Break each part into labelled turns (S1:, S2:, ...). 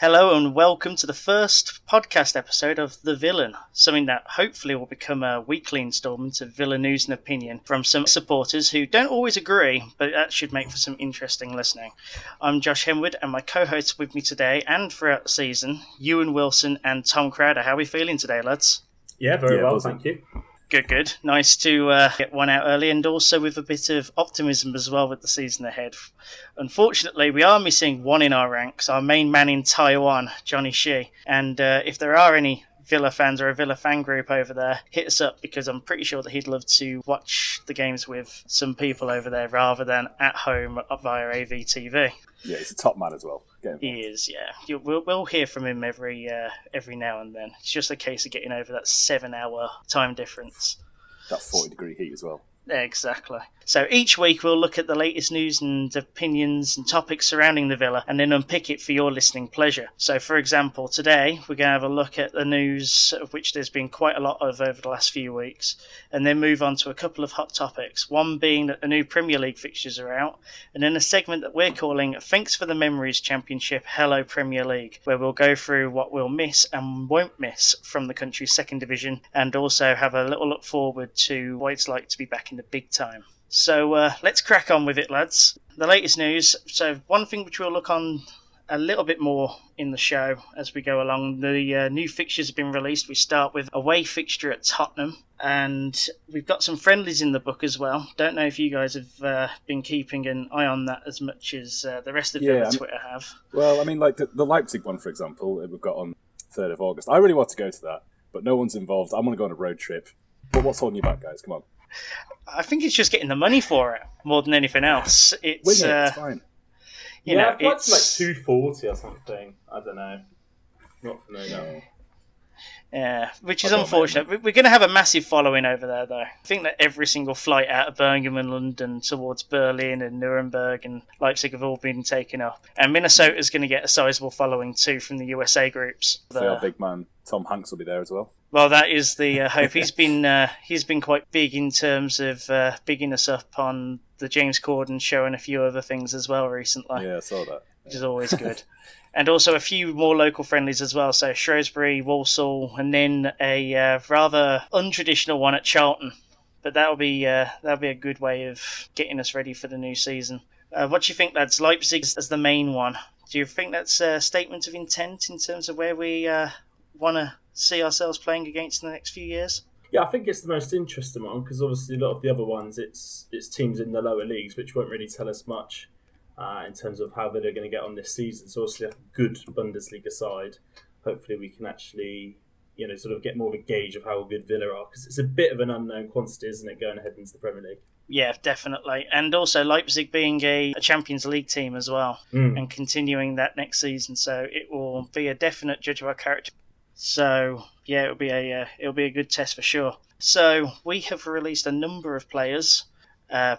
S1: Hello and welcome to the first podcast episode of The Villan, something that hopefully will become a weekly instalment of Villa news and opinion from some supporters who don't always agree, but that should make for some interesting listening. I'm Josh Henwood and my co-hosts with me today and throughout the season, Euan Wilson and Tom Crowder. How are we feeling today, lads?
S2: Yeah, very well, thank you.
S1: Good. Nice to get one out early and also with a bit of optimism as well with the season ahead. Unfortunately, we are missing one in our ranks, our main man in Taiwan, Johnny Shi. And if there are any Villa fans or a Villa fan group over there, hit us up because I'm pretty sure that he'd love to watch the games with some people over there rather than at home via AVTV.
S3: Yeah, he's a top man as well.
S1: He is, yeah. We'll hear from him every now and then. It's just a case of getting over that 7-hour time difference.
S3: That 40-degree heat as well.
S1: Exactly. So each week we'll look at the latest news and opinions and topics surrounding the Villa and then unpick it for your listening pleasure. So for example, today we're going to have a look at the news, of which there's been quite a lot of over the last few weeks, and then move on to a couple of hot topics. One being that the new Premier League fixtures are out, and then a segment that we're calling Thanks for the Memories Championship, Hello Premier League, where we'll go through what we'll miss and won't miss from the country's second division, and also have a little look forward to what it's like to be back in the big time. So let's crack on with it, lads. The latest news. So one thing which we'll look on a little bit more in the show as we go along. The new fixtures have been released. We start with away fixture at Tottenham, and we've got some friendlies in the book as well. Don't know if you guys have been keeping an eye on that as much as the rest of Villa Twitter have.
S3: Well, I mean, like the Leipzig one, for example, we've got on 3rd of August. I really want to go to that, but no one's involved. I want to go on a road trip. But what's holding you back, guys? Come on.
S1: I think it's just getting the money for it more than anything else. It's
S3: fine.
S2: I thought it's like 240 or something. I don't know. Not for me, no.
S1: Yeah, which is unfortunate. We're going to have a massive following over there, though. I think that every single flight out of Birmingham and London towards Berlin and Nuremberg and Leipzig have all been taken up. And Minnesota's going to get a sizable following, too, from the USA groups.
S3: The big man, Tom Hanks, will be there as well.
S1: Well, that is the hope. He's been quite big in terms of bigging us up on the James Corden show and a few other things as well recently.
S3: Yeah, I saw that.
S1: Which is always good. And also a few more local friendlies as well. So Shrewsbury, Walsall, and then a rather untraditional one at Charlton. But that'll be a good way of getting us ready for the new season. What do you think, lads? Leipzig as the main one. Do you think that's a statement of intent in terms of where we want to see ourselves playing against in the next few years?
S2: Yeah, I think it's the most interesting one because obviously a lot of the other ones, it's teams in the lower leagues, which won't really tell us much in terms of how they're going to get on this season. So obviously a good Bundesliga side. Hopefully we can actually, sort of get more of a gauge of how good Villa are because it's a bit of an unknown quantity, isn't it, going ahead into the Premier League?
S1: Yeah, definitely. And also Leipzig being a Champions League team as well and continuing that next season. So it will be a definite judge of our character. So yeah, it'll be a good test for sure. So we have released a number of players,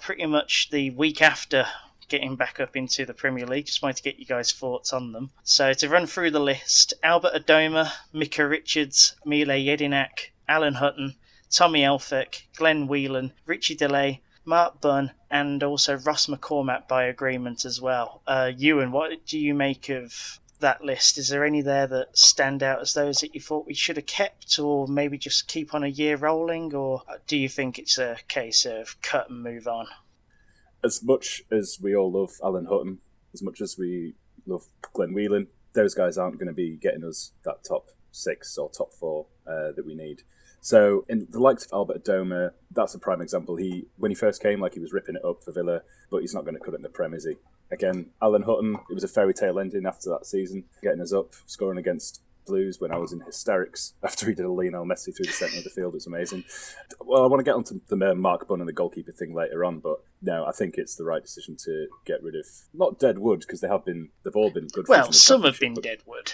S1: pretty much the week after getting back up into the Premier League. Just wanted to get you guys' thoughts on them. So to run through the list: Albert Adoma, Mika Richards, Mile Jedinak, Alan Hutton, Tommy Elphick, Glenn Whelan, Richie DeLay, Mark Bunn, and also Ross McCormack by agreement as well. Euan, what do you make of that list? Is there any there that stand out as those that you thought we should have kept or maybe just keep on a year rolling, or do you think it's a case of cut and move on?
S3: As much as we all love Alan Hutton, as much as we love Glenn Whelan, those guys aren't going to be getting us that top 6 or top 4 that we need. So in the likes of Albert Adoma, that's a prime example. When he first came, he was ripping it up for Villa, but he's not going to cut it in the Prem, is he? Again, Alan Hutton, it was a fairy tale ending after that season, getting us up, scoring against Blues when I was in hysterics after he did a Lionel Messi through the centre of the field. It was amazing. Well, I want to get onto the Mark Bunn and the goalkeeper thing later on, but no, I think it's the right decision to get rid of, not dead wood, because they've all been good.
S1: Well, some have been dead wood.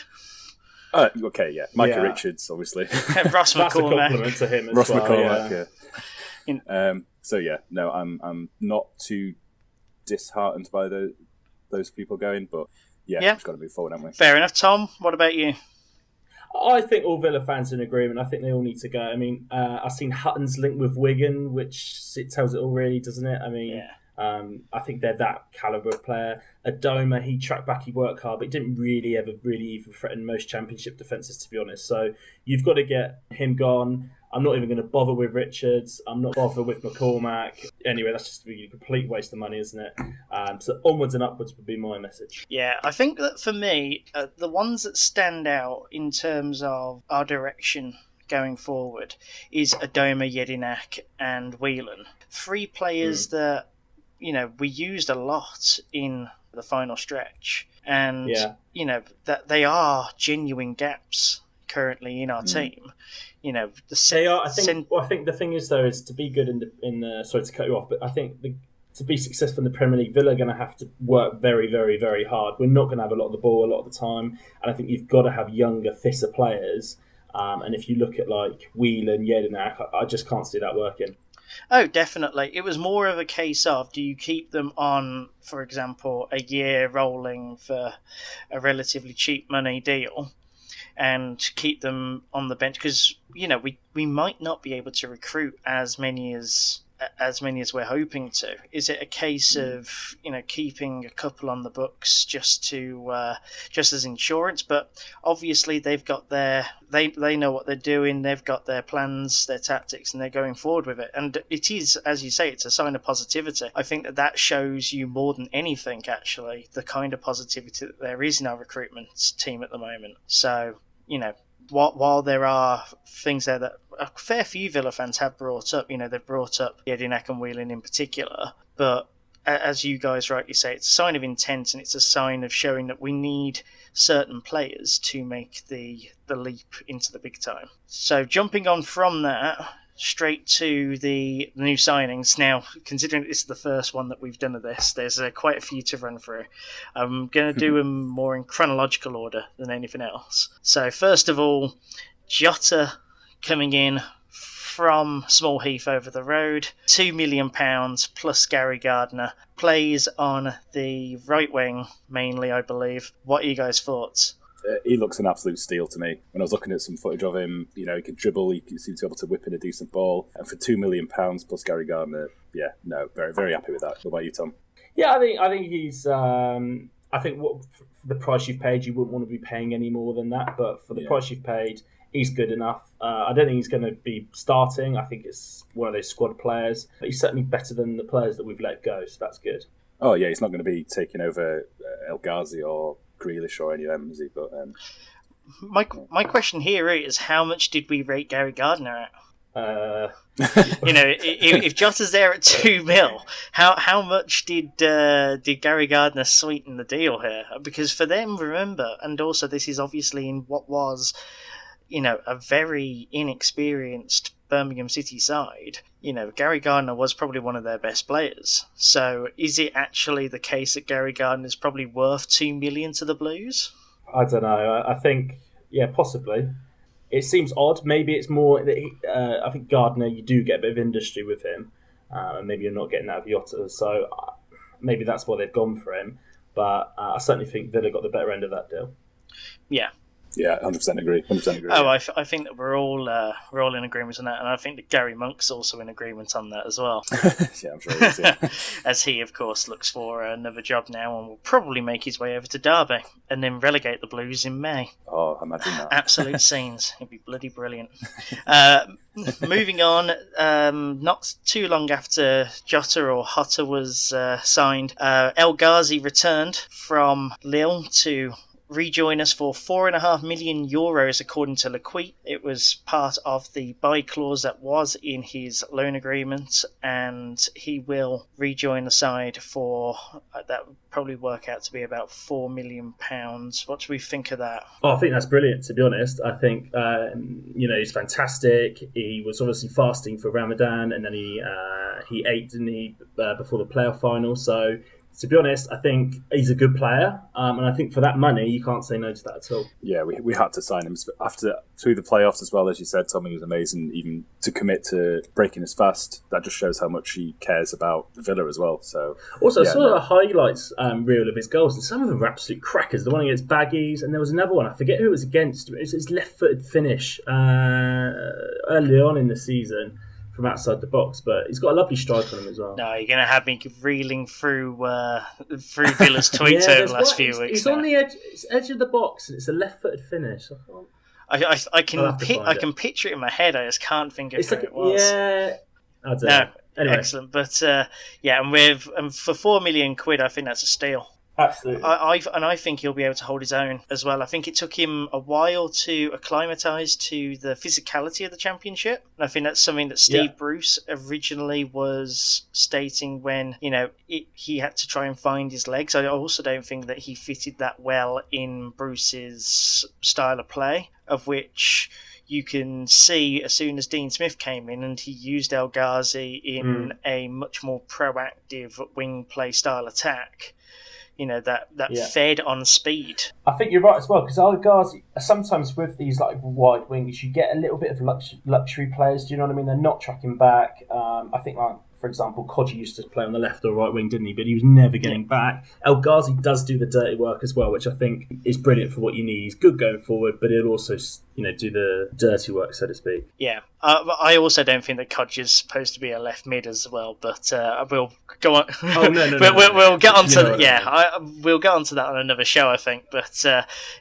S3: Okay, yeah. Micah Richards, obviously.
S1: Ross McCormack.
S2: That's a compliment to him as
S3: Ross
S2: well.
S3: McCormack, yeah. So yeah, no, I'm not too disheartened by those people going, but yeah, we've got to move forward, haven't we?
S1: Fair enough. Tom, what about you?
S2: I think all Villa fans are in agreement. I think they all need to go. I mean, I've seen Hutton's link with Wigan, which it tells it all really, doesn't it? I mean, I think they're that calibre of player. Adoma, he tracked back, he worked hard, but he didn't really even threaten most championship defences, to be honest. So you've got to get him gone. I'm not even going to bother with Richards. I'm not bothered with McCormack. Anyway, that's just a complete waste of money, isn't it? So onwards and upwards would be my message.
S1: Yeah, I think that for me, the ones that stand out in terms of our direction going forward is Adoma, Jedinak and Whelan. 3 players that, we used a lot in the final stretch. And, that they are genuine gaps currently in our team.
S2: They are. I think the thing is, though, is to be good in the. Sorry to cut you off, but I think to be successful in the Premier League, Villa are going to have to work very, very, very hard. We're not going to have a lot of the ball a lot of the time, and I think you've got to have younger, fitter players. And if you look at like Whelan, Jedinak, I just can't see that working.
S1: Oh, definitely. It was more of a case of, do you keep them on, for example, a year rolling for a relatively cheap money deal and keep them on the bench? Because, we might not be able to recruit as many as we're hoping to. Is it a case of keeping a couple on the books just as insurance? But obviously they've got they know what they're doing. They've got their plans, their tactics, and they're going forward with it. And it is, as you say, it's a sign of positivity. I think that shows you more than anything, actually, the kind of positivity that there is in our recruitment team at the moment. So while there are things there that a fair few Villa fans have brought up, they've brought up Jedinak and Whelan in particular, but as you guys rightly say, it's a sign of intent and it's a sign of showing that we need certain players to make the leap into the big time. So jumping on from that, straight to the new signings. Now, considering this is the first one that we've done of this, there's quite a few to run through. I'm going to do them more in chronological order than anything else. So first of all, Jota coming in from Small Heath over the road, £2 million plus Gary Gardner, plays on the right wing mainly, I believe. What are you guys' thoughts?
S3: He looks an absolute steal to me. When I was looking at some footage of him, he could dribble, he seems to be able to whip in a decent ball. And for £2 million plus Gary Gardner, very, very happy with that. What about you, Tom?
S2: Yeah, I think he's. I think for the price you've paid, you wouldn't want to be paying any more than that. But for the price you've paid, he's good enough. I don't think he's going to be starting. I think it's one of those squad players. But he's certainly better than the players that we've let go, so that's good.
S3: Oh yeah, he's not going to be taking over El Ghazi or Grealish or any of them, is he? But
S1: my question here is, how much did we rate Gary Gardner at? If Jota's there at $2 million, how much did Gary Gardner sweeten the deal here? Because for them, remember, and also this is obviously in what was, a very inexperienced Birmingham City side. Gary Gardner was probably one of their best players. So is it actually the case that Gary Gardner is probably worth $2 million to the Blues?
S2: I don't know. I think, possibly. It seems odd. Maybe it's more that I think Gardner, you do get a bit of industry with him, and maybe you're not getting that of Jota. So maybe that's why they've gone for him. But I certainly think Villa got the better end of that deal.
S1: Yeah.
S3: Yeah, 100% agree. 100% agree.
S1: Oh, I think that we're all in agreement on that, and I think that Gary Monk's also in agreement on that as well.
S3: Yeah, I'm sure he is. Yeah.
S1: As he, of course, looks for another job now and will probably make his way over to Derby and then relegate the Blues in May.
S3: Oh, imagine that. Absolute
S1: scenes. It'd be bloody brilliant. Moving on, not too long after Jota or Hotta was signed, El Ghazi returned from Lille to rejoin us for €4.5 million, according to Lequit. It was part of the buy clause that was in his loan agreement, and he will rejoin the side for that would probably work out to be about £4 million. What do we think of that?
S2: Oh, I think that's brilliant, to be honest. I think he's fantastic. He was obviously fasting for Ramadan, and then he ate, didn't he, before the playoff final. So to be honest, I think he's a good player, and I think for that money, you can't say no to that at all.
S3: Yeah, we had to sign him through the playoffs as well. As you said, Tommy was amazing. Even to commit to breaking his fast, that just shows how much he cares about Villa as well. So
S2: also, I saw the highlights reel of his goals, and some of them were absolute crackers. The one against Baggies, and there was another one. I forget who it was against. It was his left-footed finish early on in the season from outside the box, but he's got a lovely strike on him as well.
S1: No, you're going to have me reeling through Villa's tweets over the last few weeks.
S2: He's on the edge of the box, and it's a left-footed finish.
S1: I can picture it in my head. I just can't think of who it was.
S2: Yeah, I don't know. Anyway.
S1: Excellent. But and for £4 million, I think that's a steal.
S2: Absolutely.
S1: I think he'll be able to hold his own as well. I think it took him a while to acclimatise to the physicality of the championship. And I think that's something that Steve Bruce originally was stating when, he had to try and find his legs. I also don't think that he fitted that well in Bruce's style of play, of which you can see as soon as Dean Smith came in and he used El Ghazi in a much more proactive wing play style attack. That fed on speed.
S2: I think you're right as well, because El Ghazi, sometimes with these like wide wings, you get a little bit of luxury players. Do you know what I mean? They're not tracking back. I think, like, for example, Kodji used to play on the left or right wing, didn't he? But he was never getting back. El Ghazi does do the dirty work as well, which I think is brilliant for what you need. He's good going forward, but he'll also, do the dirty work, so to speak.
S1: Yeah. I also don't think that Kodji is supposed to be a left mid as well, but we'll go on.
S2: Oh no!
S1: We'll get onto we'll get onto that on another show, I think. But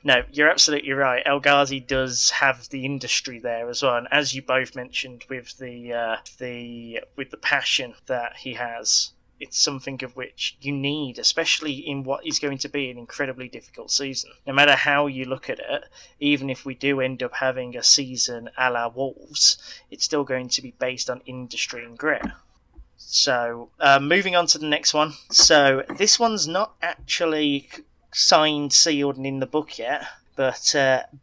S1: no, you're absolutely right. El Ghazi does have the industry there as well, and as you both mentioned, with the passion that he has, it's something of which you need, especially in what is going to be an incredibly difficult season. No matter how you look at it, even if we do end up having a season a la Wolves, it's still going to be based on industry and grit. So, moving on to the next one. So, this one's not actually signed, sealed, and in the book yet, but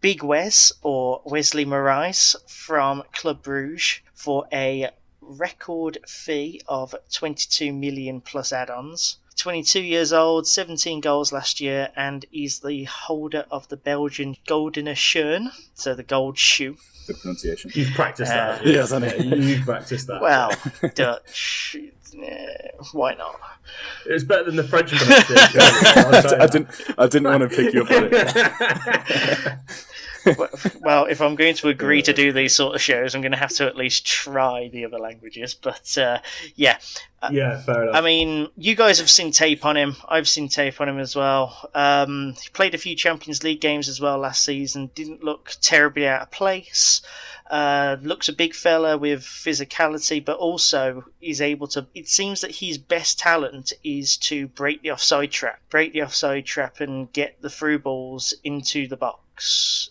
S1: Big Wes, or Wesley Moraes, from Club Brugge, for a record fee of 22 million plus add-ons. 22 years old, 17 goals last year, and is the holder of the Belgian Goldene Schoen, so the gold shoe.
S3: Good pronunciation.
S2: You've practiced that.
S3: Yes, I know.
S2: You've practiced that.
S1: Well, Dutch. Why not?
S2: It's better than the French pronunciation.
S3: I didn't want to pick you up on it.
S1: Well, if I'm going to agree to do these sort of shows, I'm going to have to at least try the other languages. But
S2: yeah, fair enough.
S1: I mean, you guys have seen tape on him. I've seen tape on him as well. He played a few Champions League games as well last season. Didn't look terribly out of place. Looks a big fella with physicality, but also is able to. It seems that his best talent is to break the offside trap, and get the through balls into the box.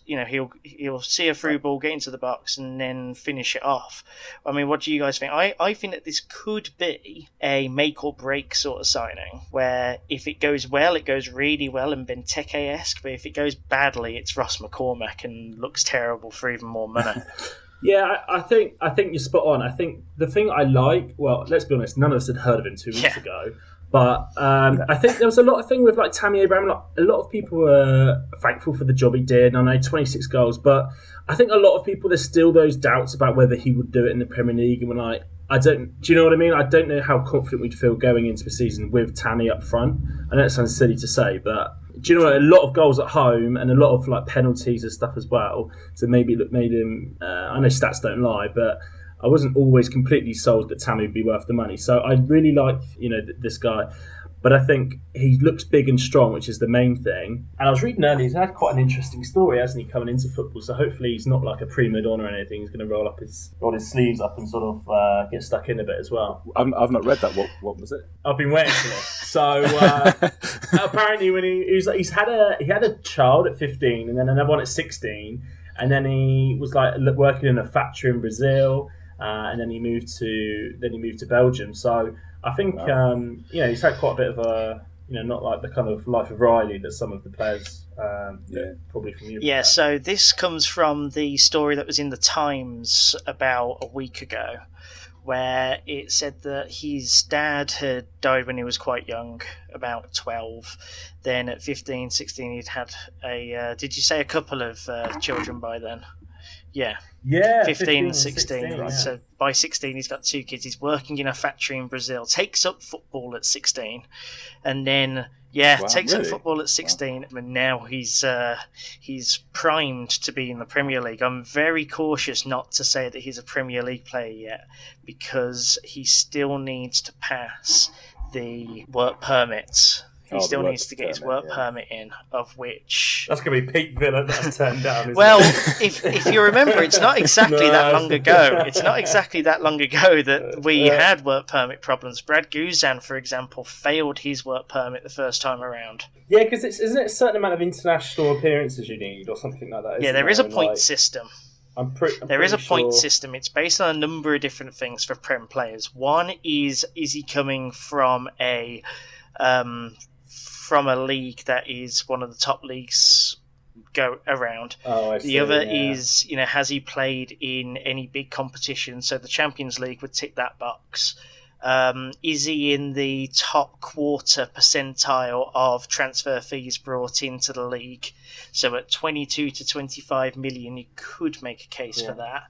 S1: He'll see a through ball, get into the box, and then finish it off. I mean, what do you guys think? I think that this could be a make or break sort of signing, where if it goes well, it goes really well and Benteke-esque, but if it goes badly, it's Ross McCormack and looks terrible for even more money.
S2: Yeah, I think you're spot on. I think the thing I like, well, let's be honest, none of us had heard of him 2 weeks ago. But I think there was a lot of thing with like Tammy Abraham. Like, a lot of people were thankful for the job he did. I know 26 goals, but I think a lot of people, there's still those doubts about whether he would do it in the Premier League. And we're like, do you know what I mean? I don't know how confident we'd feel going into the season with Tammy up front. I know it sounds silly to say, but do you know what? A lot of goals at home and a lot of like penalties and stuff as well. So maybe it made him. I know stats don't lie, but I wasn't always completely sold that Tammy would be worth the money. So I really like, this guy. But I think he looks big and strong, which is the main thing. And I was reading earlier, he's had quite an interesting story, hasn't he, coming into football? So hopefully he's not like a prima donna or anything. He's going to roll his sleeves up and sort of get stuck in a bit as well.
S3: I've not read that. What was it?
S2: I've been waiting for it. So apparently when he had a child at 15 and then another one at 16. And then he was like working in a factory in Brazil. And then he moved to Belgium. So I think he's had quite a bit of a not like the kind of life of Riley that some of the players probably from you.
S1: Yeah. So this comes from the story that was in the Times about a week ago, where it said that his dad had died when he was quite young, about 12. Then at 15, 16, he'd had did you say a couple of children by then? Yeah.
S2: Yeah,
S1: 15 and 16. Right.
S2: Yeah.
S1: So by 16, he's got 2 kids. He's working in a factory in Brazil, takes up football at 16, and then Yeah,
S3: Wow,
S1: takes up
S3: really?
S1: football at 16, and now he's primed to be in the Premier League. I'm very cautious not to say that he's a Premier League player yet, because he still needs to pass the work permit. He still needs to get his work permit in, of which...
S2: That's going to be peak Villa that's turned down, isn't
S1: well,
S2: it?
S1: if you remember, it's not exactly that long ago. It's not exactly that long ago that we had work permit problems. Brad Guzan, for example, failed his work permit the first time around.
S2: Yeah, because isn't it a certain amount of international appearances you need, or something like that?
S1: Yeah, there is a point system.
S2: There
S1: is a point system. It's based on a number of different things for Prem players. One is he coming from a league that is one of the top leagues go around. The other is, has he played in any big competition? So the Champions League would tick that box. Is he in the top quarter percentile of transfer fees brought into the league? So at 22 to 25 million, you could make a case for that.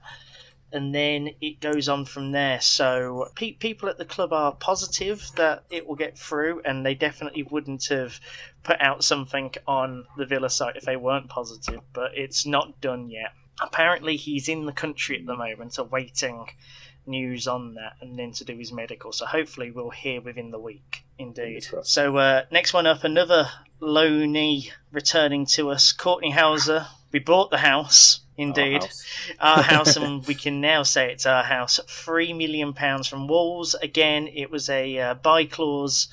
S1: And then it goes on from there. So people at the club are positive that it will get through, and they definitely wouldn't have put out something on the Villa site if they weren't positive, but it's not done yet. Apparently he's in the country at the moment, awaiting news on that, and then to do his medical. So hopefully we'll hear within the week, indeed. So next one up, another loanee returning to us, Courtney Hauser. We bought the house. Indeed, our house, and we can now say it's our house. £3 million from Wolves. Again, it was a buy clause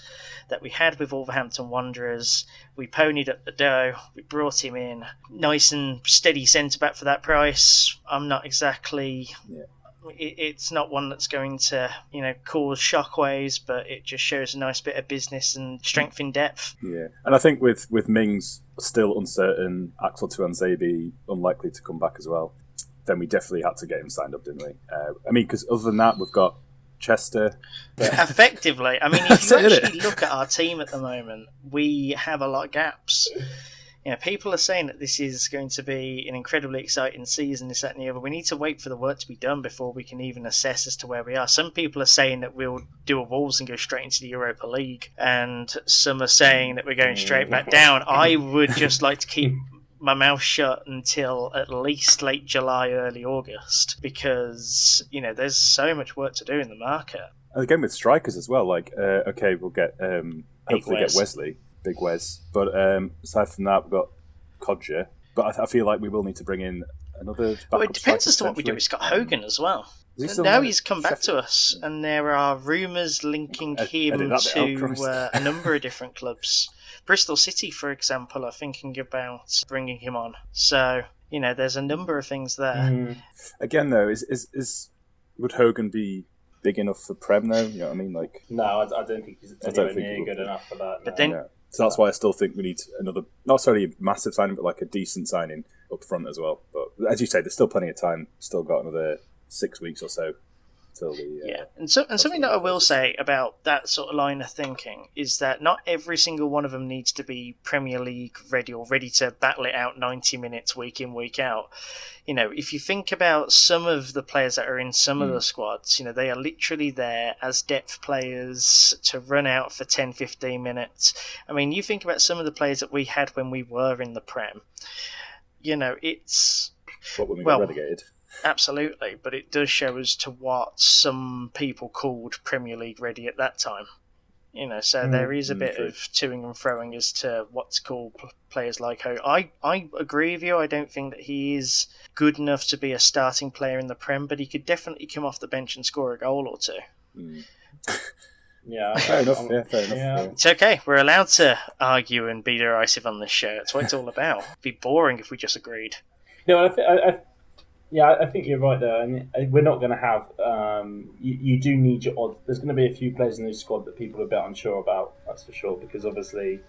S1: that we had with Wolverhampton Wanderers. We ponied up the dough. We brought him in. Nice and steady centre-back for that price. I'm not exactly... Yeah. It's not one that's going to, cause shockwaves, but it just shows a nice bit of business and strength in depth.
S3: Yeah, and I think with Mings still uncertain, Axel Tuanzebe unlikely to come back as well, then we definitely had to get him signed up, didn't we? Because other than that, we've got Chester.
S1: Effectively, if you actually look at our team at the moment, we have a lot of gaps. People are saying that this is going to be an incredibly exciting season, this, that, and the other. We need to wait for the work to be done before we can even assess as to where we are. Some people are saying that we'll do a Wolves and go straight into the Europa League, and some are saying that we're going straight back down. I would just like to keep my mouth shut until at least late July, early August, because, there's so much work to do in the market.
S3: And again, with strikers as well, we'll get, hopefully get Wesley. Big Wes. But aside from that, we've got Codger. But I feel like we will need to bring in another backup.
S1: Well, it depends as to what we do with Scott Hogan as well. Now he's come back to us, and there are rumours linking him to a number of different clubs. Bristol City, for example, are thinking about bringing him on. So, there's a number of things there.
S3: Again, though, would Hogan be big enough for Prem, though? You know what I mean?
S2: No, I don't think he's anywhere near good enough for that.
S1: But then...
S3: So that's why I still think we need another, not necessarily a massive signing, but like a decent signing up front as well. But as you say, there's still plenty of time. Still got another 6 weeks or so till the...
S1: and something that I will say about that sort of line of thinking is that not every single one of them needs to be Premier League ready or ready to battle it out 90 minutes week in, week out. If you think about some of the players that are in some of the squads, they are literally there as depth players to run out for 10, 15 minutes. You think about some of the players that we had when we were in the Prem. It's...
S3: When we got relegated?
S1: Absolutely, but it does show as to what some people called Premier League ready at that time. So there is a bit of toing and froing as to what's called players like Hogan. I agree with you. I don't think that he is good enough to be a starting player in the Prem, but he could definitely come off the bench and score a goal or two.
S2: Yeah,
S3: fair enough. Yeah.
S1: It's okay. We're allowed to argue and be derisive on this show. That's what it's all about. It'd be boring if we just agreed.
S2: No, I think you're right there. We're not going to have... you do need your odd... There's going to be a few players in this squad that people are a bit unsure about, that's for sure, because obviously,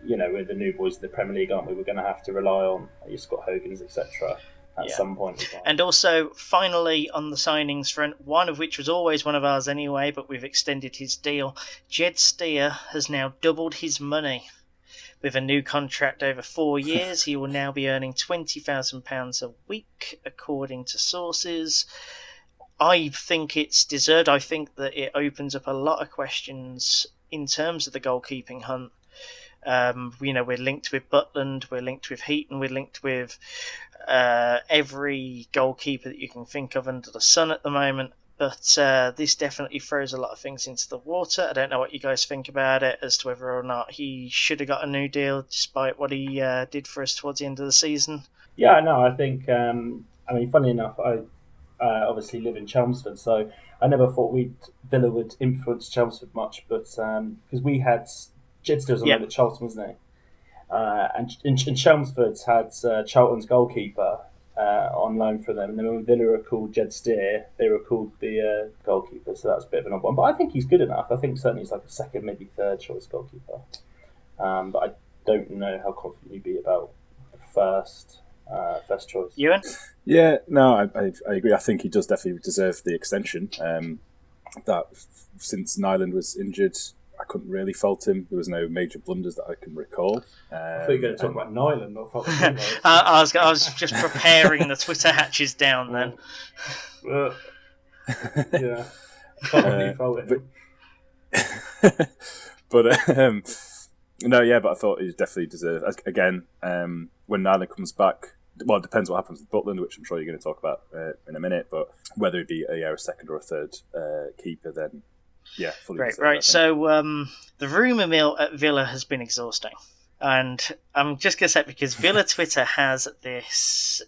S2: we're the new boys in the Premier League, aren't we? We're going to have to rely on your Scott Hogans, etc. at some point as well.
S1: And also, finally, on the signings front, one of which was always one of ours anyway, but we've extended his deal. Jed Steer has now doubled his money. With a new contract over 4 years, he will now be earning £20,000 a week, according to sources. I think it's deserved. I think that it opens up a lot of questions in terms of the goalkeeping hunt. We're linked with Butland, we're linked with Heaton, we're linked with every goalkeeper that you can think of under the sun at the moment. But this definitely throws a lot of things into the water. I don't know what you guys think about it, as to whether or not he should have got a new deal despite what he did for us towards the end of the season.
S2: Yeah, no, I think, funny enough, I obviously live in Chelmsford, so I never thought Villa would influence Chelmsford much, but because we had Jed Steele's on loan at Charlton, wasn't he? And Chelmsford had Charlton's goalkeeper on loan for them, and then when Villa were called Jed Steer, they were called the goalkeeper, so that's a bit of an odd one. But I think he's good enough. I think certainly he's like a second, maybe third choice goalkeeper. But I don't know how confident you'd be about the first choice.
S1: Euan?
S3: Yeah, no, I agree. I think he does definitely deserve the extension. That since Nyland was injured, I couldn't really fault him. There was no major blunders that I can recall.
S2: I thought you were going to talk about Nyland, not fault him.
S1: I was just preparing the Twitter hatches down then.
S2: Yeah, can't really fault him.
S3: But I thought he definitely deserved. Again, when Nyland comes back, well, it depends what happens with Butland, which I'm sure you're going to talk about in a minute. But whether it be a second or a third keeper, then yeah, fully
S1: Great,
S3: deserved,
S1: right. So the rumour mill at Villa has been exhausting, and I'm just going to say, because Villa Twitter has this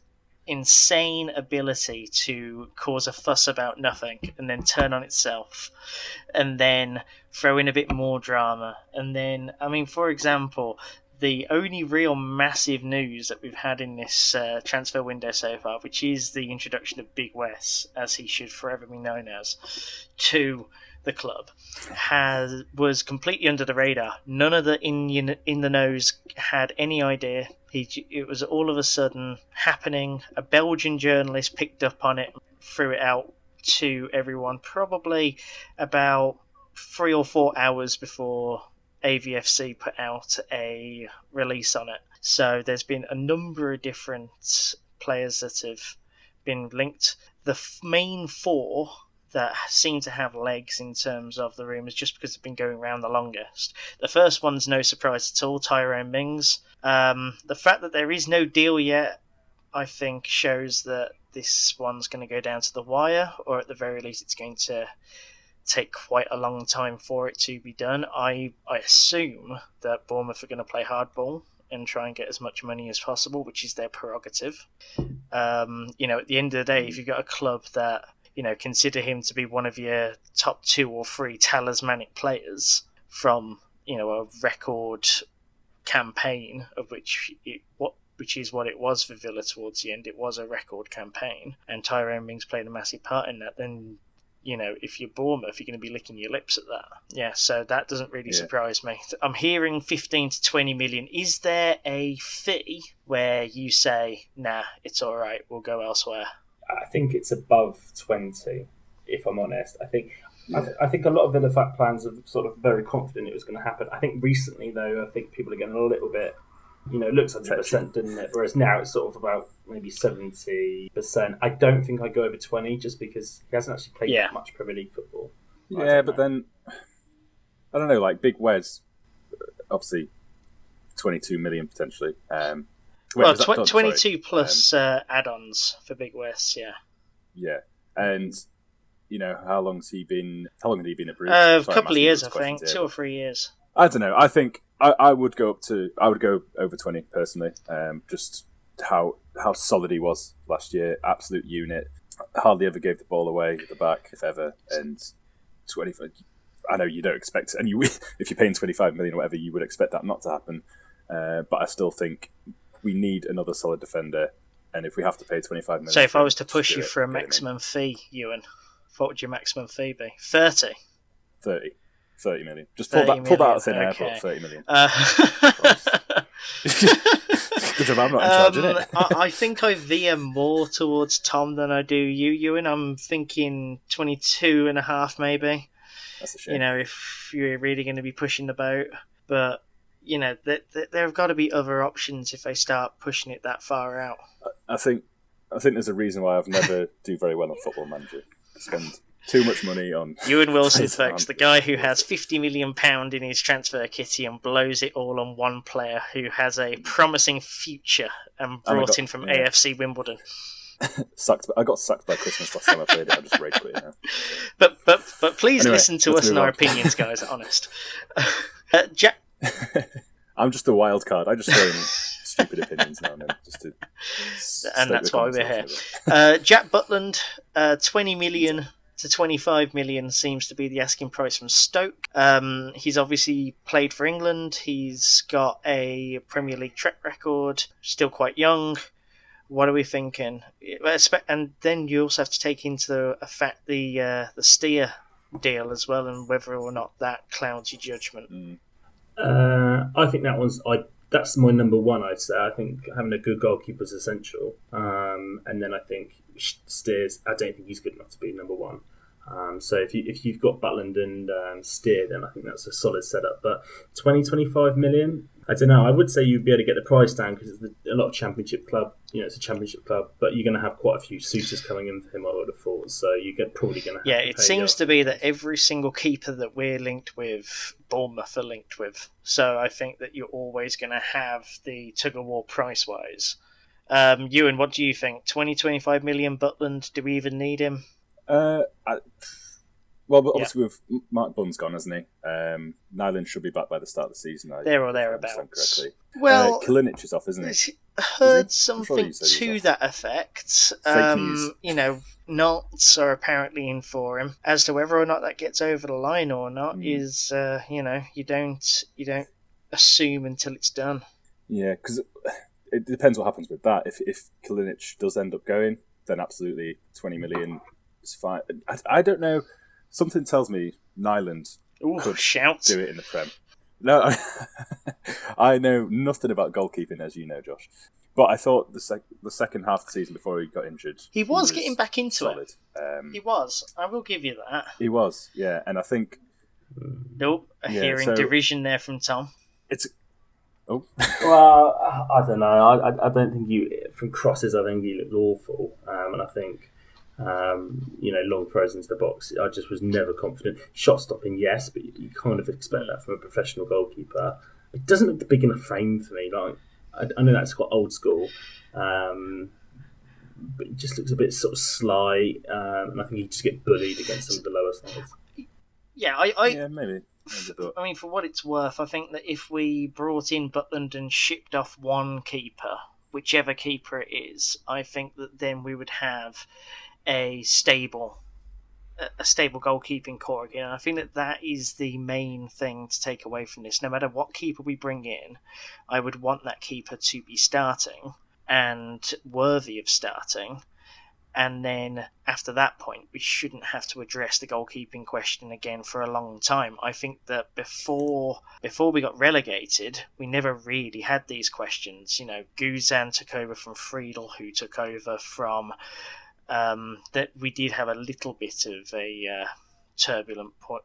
S1: insane ability to cause a fuss about nothing and then turn on itself and then throw in a bit more drama. And then, for example, the only real massive news that we've had in this transfer window so far, which is the introduction of Big Wes, as he should forever be known as, to the club, was completely under the radar. None of the in the knows had any idea. It was all of a sudden happening. A Belgian journalist picked up on it, threw it out to everyone, probably about 3 or 4 hours before AVFC put out a release on it. So there's been a number of different players that have been linked. The main four that seem to have legs in terms of the rumours, just because they've been going around the longest. The first one's no surprise at all, Tyrone Mings. The fact that there is no deal yet, I think, shows that this one's going to go down to the wire, or at the very least it's going to take quite a long time for it to be done. I assume that Bournemouth are going to play hardball and try and get as much money as possible, which is their prerogative. At the end of the day, if you've got a club that consider him to be one of your top 2 or 3 talismanic players from, a record campaign, of which is what it was for Villa towards the end. It was a record campaign, and Tyrone Mings played a massive part in that. Then, if you're Bournemouth, you're going to be licking your lips at that. Yeah, so that doesn't really surprise me. I'm hearing 15 to 20 million. Is there a fee where you say, nah, it's all right, we'll go elsewhere?
S2: I think it's above 20, if I'm honest. I think a lot of Villa plans are sort of very confident it was going to happen. I think recently, though, I think people are getting a little bit, it looks 100%, doesn't it? Whereas now it's sort of about maybe 70%. I don't think I'd go over 20 just because he hasn't actually played that much Premier League football.
S3: Yeah, but then, I don't know, like Big Wes, obviously 22 million potentially.
S1: Well, 22 plus add-ons for Big Wes, yeah.
S3: Yeah, and how long had he been at Bruges?
S1: A couple of years, I think, 2 or 3 years.
S3: I don't know. I think I would go over 20 personally. Just how solid he was last year, absolute unit. Hardly ever gave the ball away at the back, if ever. And 25. I know you don't expect, and if you're paying 25 million or whatever, you would expect that not to happen. But I still think we need another solid defender, and if we have to pay 25 million...
S1: So if I was to push you for a maximum fee, Euan, what would your maximum fee be? 30?
S3: 30 million. Just pull that out of thin air, but 30 million. Good job, I'm not in charge, innit?
S1: I think I veer more towards Tom than I do you, Euan. I'm thinking 22.5 maybe.
S3: That's a shame.
S1: If you're really going to be pushing the boat. But... there have got to be other options if they start pushing it that far out.
S3: I think there's a reason why I've never do very well on Football Manager. I spend too much money on
S1: Euan Wilson,
S3: players that
S1: folks,
S3: aren't
S1: the guy who has £50 million in his transfer kitty and blows it all on one player who has a promising future and brought in from AFC Wimbledon.
S3: I got sacked by Christmas last time I played it. I just rage quit now.
S1: But please
S3: Anyway,
S1: listen to us and our opinions, guys. Honest. Jack.
S3: I'm just a wild card. I just throw in stupid opinions now and then, just to.
S1: And that's why we're here. Jack Butland, 20 million to 25 million seems to be the asking price from Stoke. He's obviously played for England. He's got a Premier League track record. Still quite young. What are we thinking? And then you also have to take into effect the Steer deal as well, and whether or not that clouds your judgment.
S2: I think that's my number one. I'd say I think having a good goalkeeper is essential, and then I think Steers. I don't think he's good enough to be number one. So if you've got Butland and Steer, then I think that's a solid setup. But 25 million, I don't know. I would say you'd be able to get the price down because it's a lot of Championship club. It's a Championship club, but you're going to have quite a few suitors coming in for him, I would have thought. So you're probably going to have to
S1: it seems to be that every single keeper that we're linked with, Bournemouth are linked with. So I think that you're always going to have the tug-of-war price-wise. Euan, what do you think? 25 million Butland, do we even need him?
S3: Well, obviously with Mark Bunn's gone, hasn't he? Nyland should be back by the start of the season.
S1: There or thereabouts.
S3: Well, Kalinic is off, isn't he?
S1: Heard something to that effect.
S3: Fake news.
S1: Knots are apparently in for him. As to whether or not that gets over the line or not is, you don't assume until it's done.
S3: Yeah, because it depends what happens with that. If Kalinic does end up going, then absolutely 20 million is fine. I don't know. Something tells me Nyland could do it in the Prem. No, I know nothing about goalkeeping, as you know, Josh. But I thought the second half of the season before he got injured,
S1: he was getting back into
S3: solid.
S1: It. He was. I will give you that.
S3: He was, yeah. And I think...
S1: Nope, hearing derision there from Tom.
S2: Well, I don't know. I don't think from crosses, I think he looked awful. And I think... long throws into the box. I just was never confident. Shot stopping, yes, but you kind of expect that from a professional goalkeeper. It doesn't look the big enough frame for me. Like I know that's quite old school, but it just looks a bit sort of sly, and I think he just get bullied against some of the lower sides.
S1: Yeah,
S3: maybe.
S1: I mean, for what it's worth, I think that if we brought in Butland and shipped off one keeper, whichever keeper it is, I think that then we would have a stable goalkeeping core again. And I think that is the main thing to take away from this. No matter what keeper we bring in, I would want that keeper to be starting and worthy of starting. And then after that point, we shouldn't have to address the goalkeeping question again for a long time. I think that before we got relegated, we never really had these questions. Guzan took over from Friedel, who took over from... that we did have a little bit of a turbulent point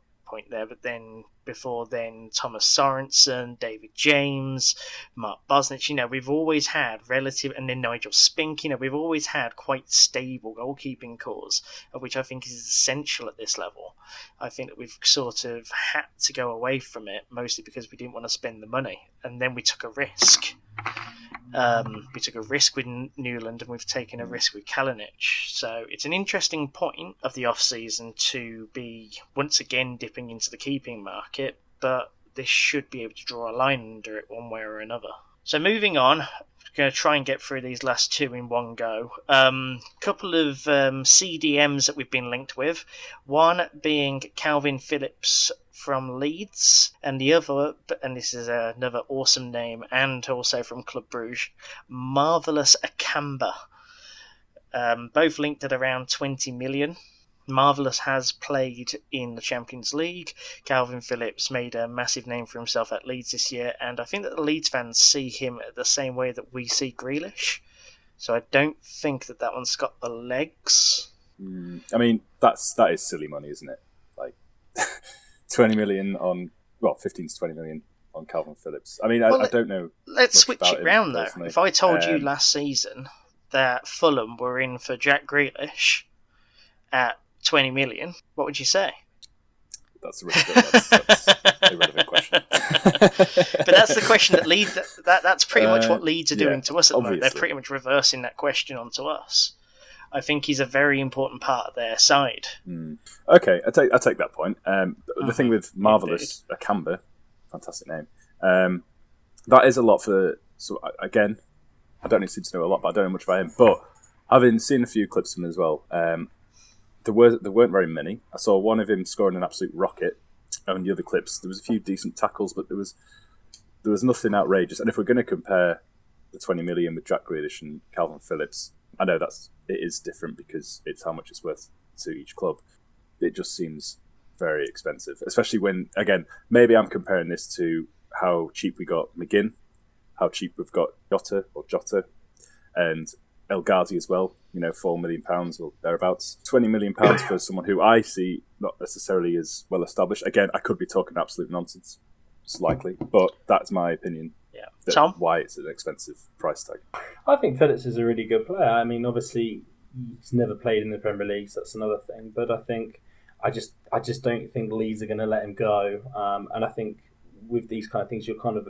S1: there, but then before then, Thomas Sorensen, David James, Mark Bosnich, we've always had and then Nigel Spink, we've always had quite stable goalkeeping cores, of which I think is essential at this level. I think that we've sort of had to go away from it, mostly because we didn't want to spend the money, and then we took a risk. We took a risk with Newland, and we've taken a risk with Kalinic. So it's an interesting point of the off-season to be once again dipping into the keeping market, but this should be able to draw a line under it one way or another. So moving on, I'm going to try and get through these last two in one go. Couple of CDMs that we've been linked with. One being Calvin Phillips from Leeds, and the other, and this is another awesome name, and also from Club Brugge, Marvellous Akamba. Both linked at around 20 million. Marvellous has played in the Champions League. Calvin Phillips made a massive name for himself at Leeds this year, and I think that the Leeds fans see him the same way that we see Grealish. So I don't think that one's got the legs.
S3: I mean, that is silly money, isn't it? Like 20 million on 15 to 20 million on Calvin Phillips. I mean, I don't know.
S1: Let's switch it round though. If I told you last season that Fulham were in for Jack Grealish at 20 million, what would you say?
S3: That's a relevant question.
S1: But that's the question that Leeds. That's pretty much what Leeds are doing to us at the moment. They're pretty much reversing that question onto us. I think he's a very important part of their side.
S3: Okay, I take that point. The thing with Marvellous Akamba, fantastic name. That is a lot for. So again, I don't need to know a lot, but I don't know much about him. But having seen a few clips of him as well, there weren't very many. I saw one of him scoring an absolute rocket. On the other clips, there was a few decent tackles, but there was nothing outrageous. And if we're going to compare the 20 million with Jack Grealish and Calvin Phillips, I know it is different because it's how much it's worth to each club. It just seems very expensive, especially when, again, maybe I'm comparing this to how cheap we got McGinn, how cheap we've got Jota, and El Ghazi as well. £4 million or thereabouts. £20 million for someone who I see not necessarily as well established. Again, I could be talking absolute nonsense, it's likely, but that's my opinion.
S1: Yeah, Tom,
S3: why it's an expensive price tag.
S2: I think Phillips is a really good player. I mean, obviously he's never played in the Premier League, so that's another thing. But I just don't think Leeds are going to let him go. And I think with these kind of things, you're kind of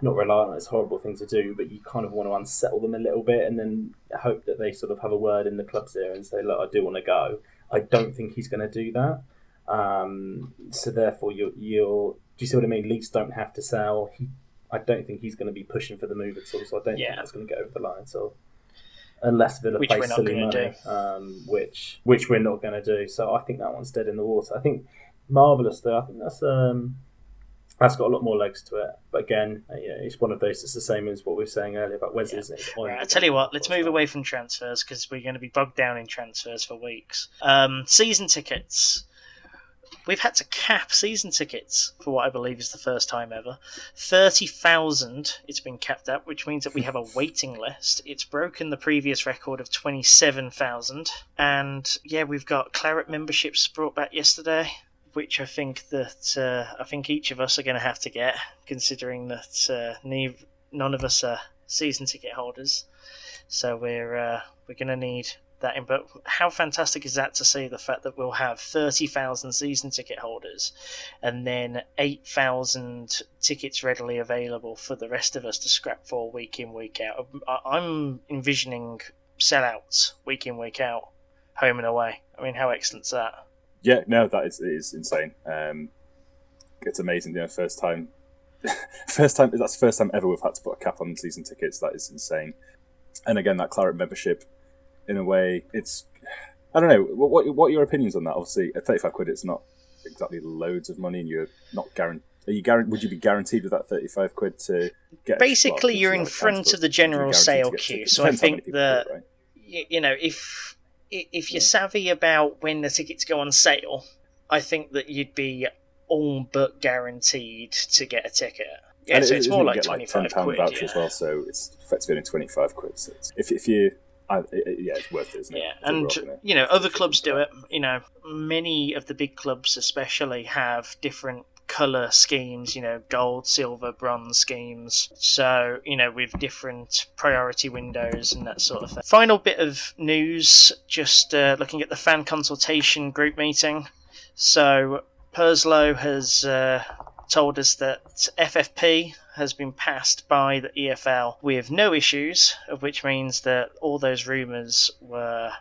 S2: not relying on it's a horrible thing to do, but you kind of want to unsettle them a little bit and then hope that they sort of have a word in the club's ear and say, look, I do want to go. I don't think he's going to do that. So therefore, do you see what I mean? Leeds don't have to sell. I don't think he's going to be pushing for the move at all, so I don't think that's going to go over the line at all. Unless Villa play silly money, which we're not going to do. So I think that one's dead in the water. I think Marvellous, though, I think that's got a lot more legs to it. But again, it's one of those. It's the same as what we were saying earlier about Wesley. Yeah.
S1: Right, I tell you what, let's move away from transfers because we're going to be bogged down in transfers for weeks. Season tickets. We've had to cap season tickets for what I believe is the first time ever. 30,000 it's been capped at, which means that we have a waiting list. It's broken the previous record of 27,000. And yeah, we've got Claret memberships brought back yesterday, which I think each of us are going to have to get, considering that none of us are season ticket holders. So we're going to need that in. But how fantastic is that to see the fact that we'll have 30,000 season ticket holders and then 8,000 tickets readily available for the rest of us to scrap for week in, week out. I'm envisioning sellouts week in, week out, home and away. I mean, how excellent is that?
S3: Yeah, no, it is insane. It's amazing. First time. That's the first time ever we've had to put a cap on season tickets. That is insane. And again, that Claret membership, in a way, it's. I don't know. What are your opinions on that? Obviously, at 35 quid, it's not exactly loads of money, and you're not guaranteed. Would you be guaranteed with that 35 quid to get?
S1: Basically, you're in front of the general sale queue. So I think that if you're savvy about when the tickets go on sale, I think that you'd be all but guaranteed to get a ticket. Yeah,
S3: and
S1: so it's more like 25
S3: £10
S1: quid.
S3: voucher as well, so it's effectively only 25 quid. So if you, it's worth it, isn't it?
S1: Yeah, and other clubs do it. Many of the big clubs, especially, have different colour schemes. Gold, silver, bronze schemes. So with different priority windows and that sort of thing. Final bit of news, just looking at the fan consultation group meeting. So Purslow has told us that FFP has been passed by the EFL with no issues, which means that all those rumours were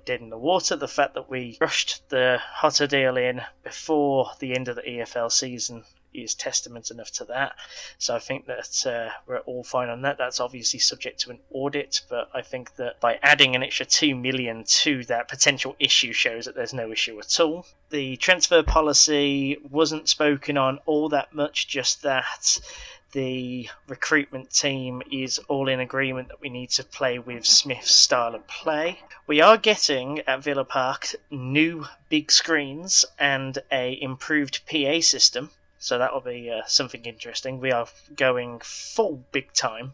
S1: dead in the water. The fact that we rushed the Hotter deal in before the end of the EFL season is testament enough to that. So I think that we're all fine on that. That's obviously subject to an audit, but I think that by adding an extra 2 million to that potential issue shows that there's no issue at all. The transfer policy wasn't spoken on all that much, just that the recruitment team is all in agreement that we need to play with Smith's style of play. We are getting at Villa Park new big screens and a improved PA system. So that will be something interesting. We are going full big time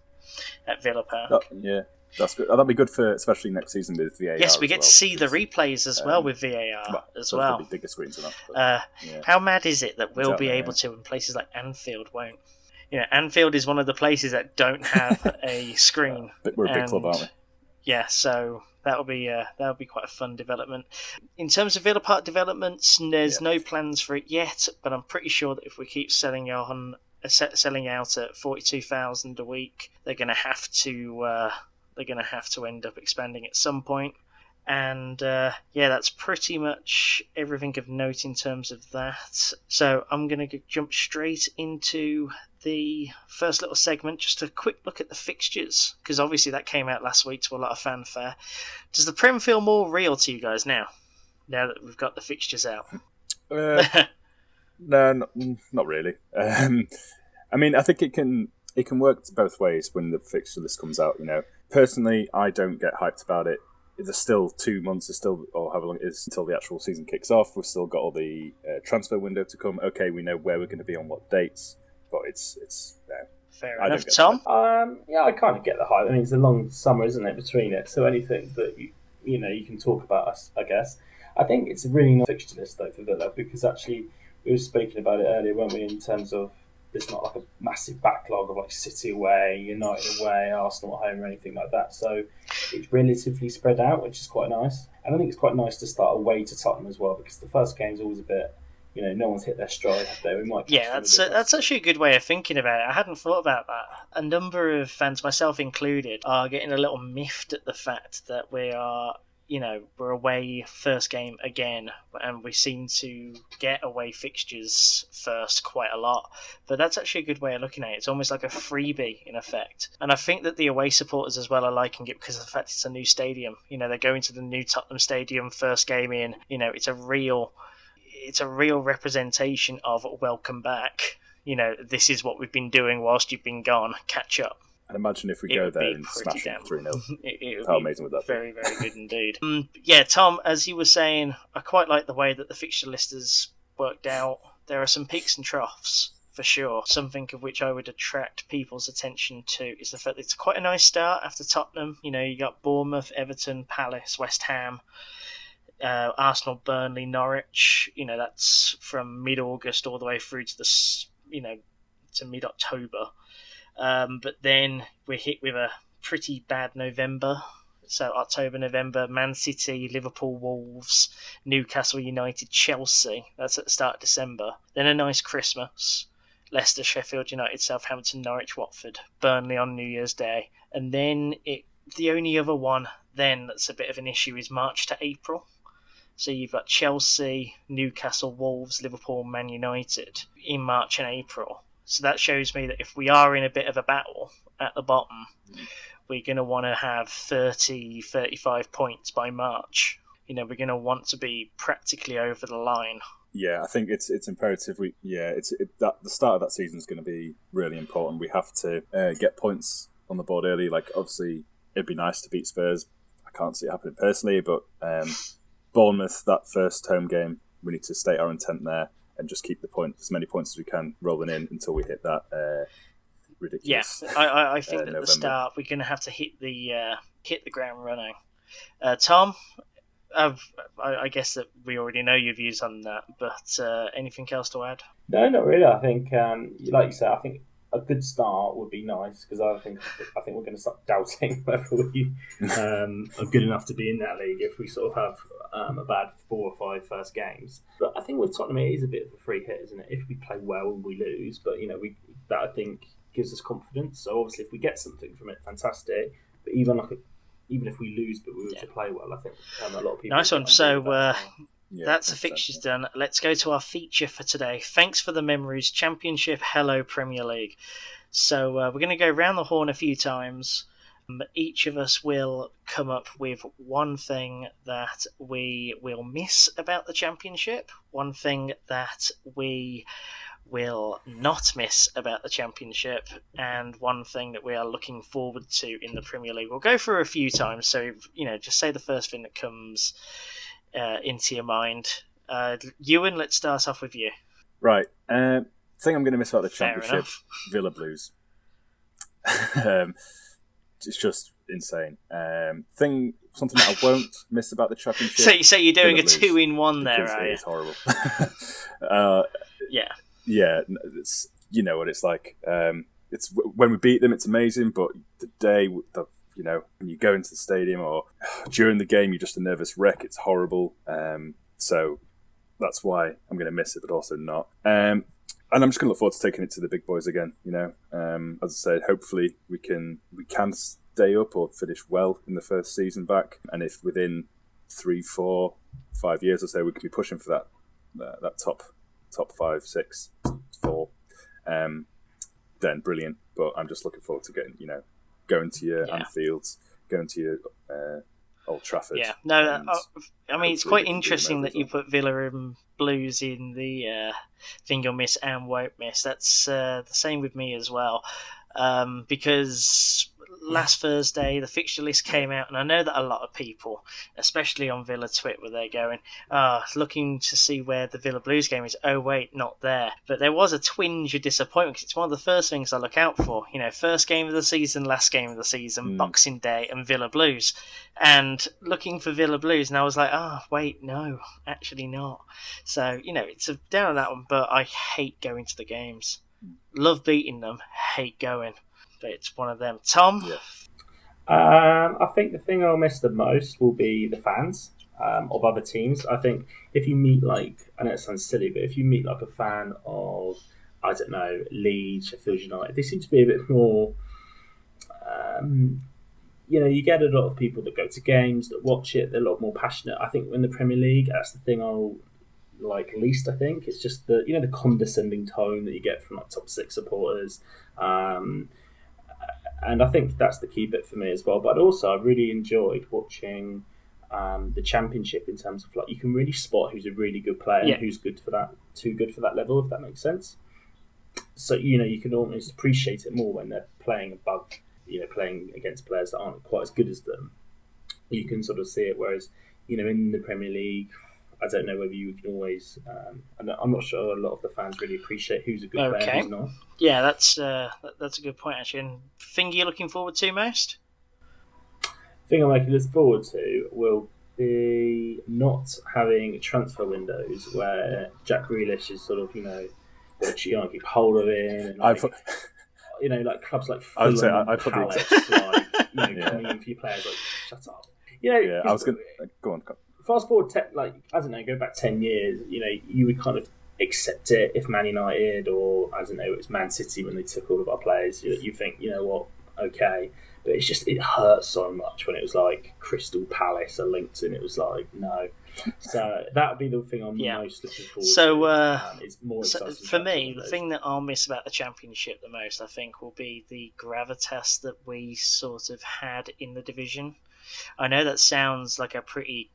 S1: at Villa Park.
S3: Yeah, that's good. That'll be good for especially next season with VAR.
S1: Yes, we get to see the replays as well with VAR as well.
S3: Be bigger screens than that.
S1: How mad is it that we'll be able to, and places like Anfield won't? Anfield is one of the places that don't have a screen.
S3: We're a big club, aren't
S1: Yeah, so that'll be quite a fun development. In terms of Villa Park developments, there's no plans for it yet, but I'm pretty sure that if we keep selling out at 42,000 a week, they're going to have to end up expanding at some point. And that's pretty much everything of note in terms of that. So I'm going to jump straight into the first little segment, just a quick look at the fixtures, because obviously that came out last week to a lot of fanfare. Does the Prem feel more real to you guys now that we've got the fixtures out?
S3: No, not really. I mean, I think it can work both ways when the fixture list comes out. Personally, I don't get hyped about it. There's still 2 months, or however long it is until the actual season kicks off. We've still got all the transfer window to come. Okay, we know where we're going to be on what dates, but it's
S1: fair enough. Tom?
S2: I kind of get the hype. I mean, it's a long summer, isn't it, between it? So anything that you can talk about us, I guess. I think it's a really nice fixture list though for Villa, because actually we were speaking about it earlier, weren't we? In terms of there's not like a massive backlog of like City away, United away, Arsenal at home, or anything like that. So it's relatively spread out, which is quite nice. And I think it's quite nice to start away to Tottenham as well, because the first game's always a bit, no one's hit their stride, have they? We might.
S1: Yeah, that's actually a good way of thinking about it. I hadn't thought about that. A number of fans, myself included, are getting a little miffed at the fact that we are. We're away first game again, and we seem to get away fixtures first quite a lot. But that's actually a good way of looking at it. It's almost like a freebie in effect. And I think that the away supporters as well are liking it because of the fact it's a new stadium. They're going to the new Tottenham Stadium first game in. It's a real representation of welcome back. This is what we've been doing whilst you've been gone. Catch up.
S3: And imagine if we go there and smash them 3-0. How amazing would that be?
S1: Very, very good indeed. Tom, as you were saying, I quite like the way that the fixture list has worked out. There are some peaks and troughs, for sure. Something of which I would attract people's attention to is the fact that it's quite a nice start after Tottenham. You got Bournemouth, Everton, Palace, West Ham, Arsenal, Burnley, Norwich. That's from mid-August all the way through to to mid-October. But then we're hit with a pretty bad November. So October, November, Man City, Liverpool, Wolves, Newcastle United, Chelsea. That's at the start of December. Then a nice Christmas. Leicester, Sheffield United, Southampton, Norwich, Watford, Burnley on New Year's Day. And then the only other one then that's a bit of an issue is March to April. So you've got Chelsea, Newcastle, Wolves, Liverpool, Man United in March and April. So that shows me that if we are in a bit of a battle at the bottom, we're going to want to have 30, 35 points by March. We're going to want to be practically over the line.
S3: Yeah, I think it's imperative. The start of that season is going to be really important. We have to get points on the board early. Like, obviously, it'd be nice to beat Spurs. I can't see it happening personally, but Bournemouth, that first home game, we need to state our intent there. And just keep as many points as we can rolling in until we hit that ridiculous.
S1: Yeah, I think at the start we're going to have to hit the ground running. Tom, I guess that we already know your views on that, but anything else to add?
S2: No, not really. I think, like you said, I think a good start would be nice, because I think we're going to start doubting whether we are good enough to be in that league if we sort of have a bad 4 or 5 first games. But I think with Tottenham it is a bit of a free hit, isn't it? If we play well, we lose, but that I think gives us confidence. So obviously if we get something from it, fantastic. But even if we lose, but we were to play well, I think a lot of people. Nice one.
S1: So. That's the fixtures done. Let's go to our feature for today. Thanks for the memories. Championship, hello Premier League. So we're going to go round the horn a few times. Each of us will come up with one thing that we will miss about the Championship, one thing that we will not miss about the Championship, and one thing that we are looking forward to in the Premier League. We'll go through a few times, so just say the first thing that comes into your mind. Euan, let's start off with you.
S3: Right. Thing I'm going to miss about the Championship, Villa Blues. It's just insane. Something that I won't miss about the Championship.
S1: So you say you're doing a 2-in-1 there, are you?
S3: It's horrible.
S1: Yeah.
S3: Yeah, you know what it's like. It's when we beat them, it's amazing, but the when you go into the stadium or during the game, you're just a nervous wreck. It's horrible. So that's why I'm going to miss it, but also not. And I'm just going to look forward to taking it to the big boys again. As I said, hopefully we can stay up or finish well in the first season back. And if within 3, 4, 5 years or so we can be pushing for that top 5, 6, 4, then brilliant. But I'm just looking forward to going to your Anfields, going to your Old Trafford.
S1: Yeah, no, I mean it's quite interesting that you put Villa and Blues in the thing you'll miss and won't miss. That's the same with me as well, because last Thursday the fixture list came out, and I know that a lot of people, especially on Villa Twit, were there going, looking to see where the Villa Blues game is. Oh wait, not there. But there was a twinge of disappointment because it's one of the first things I look out for. First game of the season, last game of the season, Boxing Day, and Villa Blues. And looking for Villa Blues, and I was like, wait, no, actually not. So it's a down on that one. But I hate going to the games. Love beating them, hate going. But it's one of them. Tom?
S3: Yeah.
S2: I think the thing I'll miss the most will be the fans of other teams. I think if you meet, I know it sounds silly, but if you meet a fan of, I don't know, Leeds, Sheffield United, they seem to be a bit more, you get a lot of people that go to games, that watch it, they're a lot more passionate. I think in the Premier League, that's the thing I'll like least. I think it's just the condescending tone that you get from top 6 supporters. And I think that's the key bit for me as well. But also, I really enjoyed watching the Championship in terms of you can really spot who's a really good player and who's too good for that level, if that makes sense. So you can almost appreciate it more when they're playing above, playing against players that aren't quite as good as them. You can sort of see it. Whereas in the Premier League, I don't know whether you can always. I'm not sure a lot of the fans really appreciate who's a good player and who's not.
S1: Yeah, that's a good point actually. And thing you're looking forward to most?
S2: Thing I'm looking forward to will be not having transfer windows where Jack Grealish is sort of keep hold of him. And clubs like Fulham, Palace, coming in for your players shut up.
S3: I was going to go on.
S2: Fast forward, go back 10 years, you would kind of accept it if Man United or, I don't know, it was Man City when they took all of our players. You think, okay. But it's just, it hurts so much when it was Crystal Palace or Lincoln. It was no. So that would be the thing I'm most looking forward to. It's more exciting.
S1: For me, the thing that I'll miss about the Championship the most, I think, will be the gravitas that we sort of had in the division. I know that sounds like a pretty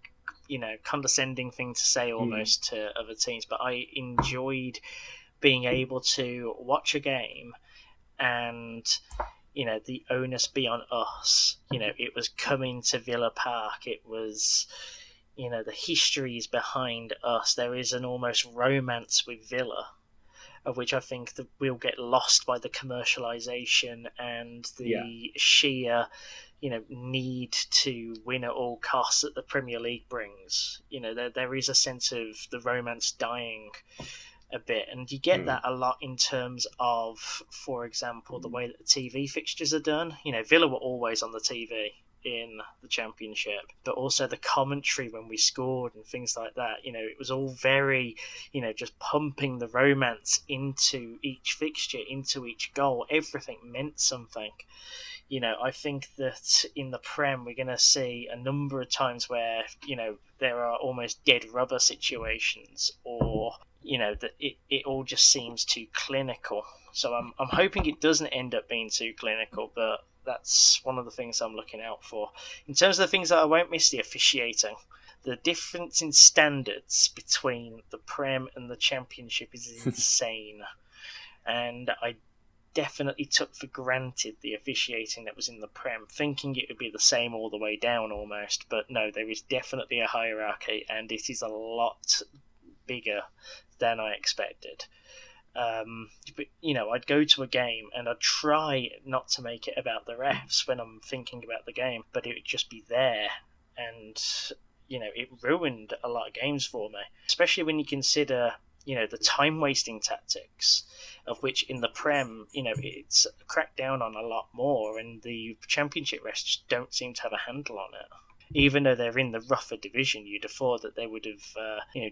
S1: condescending thing to say almost to other teams, but I enjoyed being able to watch a game and the onus be on us. It was coming to Villa Park, it was the histories behind us. There is an almost romance with Villa, of which I think that we'll get lost by the commercialisation and the sheer need to win at all costs that the Premier League brings. There is a sense of the romance dying a bit, and you get that a lot in terms of, for example, the way that the TV fixtures are done. Villa were always on the TV in the Championship, but also the commentary when we scored and things like that. It was all very, just pumping the romance into each fixture, into each goal. Everything meant something. I think that in the Prem we're going to see a number of times where, there are almost dead rubber situations, or, that it all just seems too clinical. So I'm hoping it doesn't end up being too clinical, but that's one of the things I'm looking out for. In terms of the things that I won't miss, the officiating. The difference in standards between the Prem and the Championship is insane. And I definitely took for granted the officiating that was in the Prem, thinking it would be the same all the way down almost. But no, there is definitely a hierarchy, and it is a lot bigger than I expected. But, I'd go to a game and I'd try not to make it about the refs when I'm thinking about the game, but it would just be there, and it ruined a lot of games for me, especially when you consider the time wasting tactics, of which in the Prem, it's cracked down on a lot more, and the Championship refs just don't seem to have a handle on it. Even though they're in the rougher division, you'd have thought that they would have,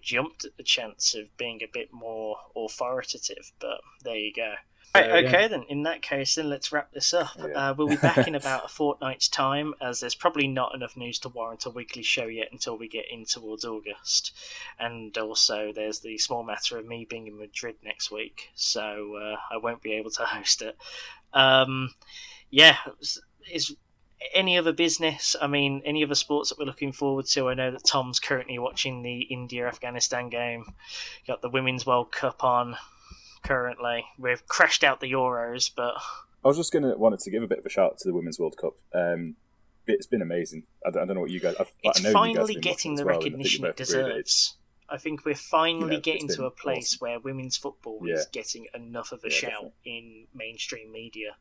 S1: jumped at the chance of being a bit more authoritative. But there you go. Right, okay, then. In that case, then let's wrap this up.
S3: Yeah.
S1: We'll be back in about a fortnight's time, as there's probably not enough news to warrant a weekly show yet until we get in towards August. And also, there's the small matter of me being in Madrid next week, so I won't be able to host it. Is any other business? I mean, any other sports that we're looking forward to? I know that Tom's currently watching the India-Afghanistan game. Got the Women's World Cup on. Currently, we've crashed out the Euros, but
S3: I was just wanted to give a bit of a shout out to the Women's World Cup. It's been amazing. I don't know what you guys.
S1: It's
S3: I know
S1: finally
S3: you guys
S1: getting the recognition it deserves. I think we're finally getting to a place where women's football is getting enough of a shout
S3: definitely.
S1: in mainstream media,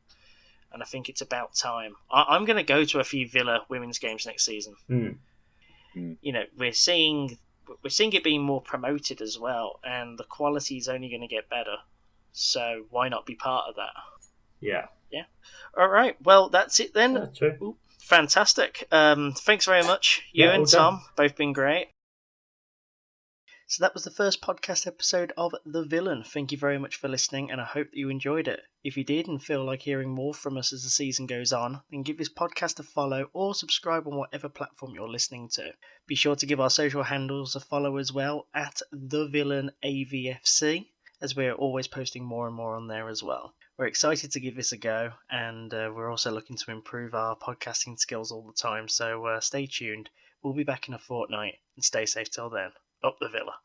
S1: and I think it's about time. I'm going to go to a few Villa women's games next season. We're seeing it being more promoted as well, and the quality is only going to get better. So why not be part of that?
S2: Yeah.
S1: All right. Well, that's it then.
S2: Yeah, true.
S1: Ooh, fantastic. Thanks very much,
S2: Yeah,
S1: Euan,
S2: all done.
S1: Tom. Both been great. So that was the first podcast episode of The Villan. Thank you very much for listening, and I hope that you enjoyed it. If you did and feel like hearing more from us as the season goes on, then give this podcast a follow or subscribe on whatever platform you're listening to. Be sure to give our social handles a follow as well, at The Villan AVFC, as we're always posting more and more on there as well. We're excited to give this a go, and we're also looking to improve our podcasting skills all the time, so stay tuned. We'll be back in a fortnight, and stay safe till then. Up the Villa.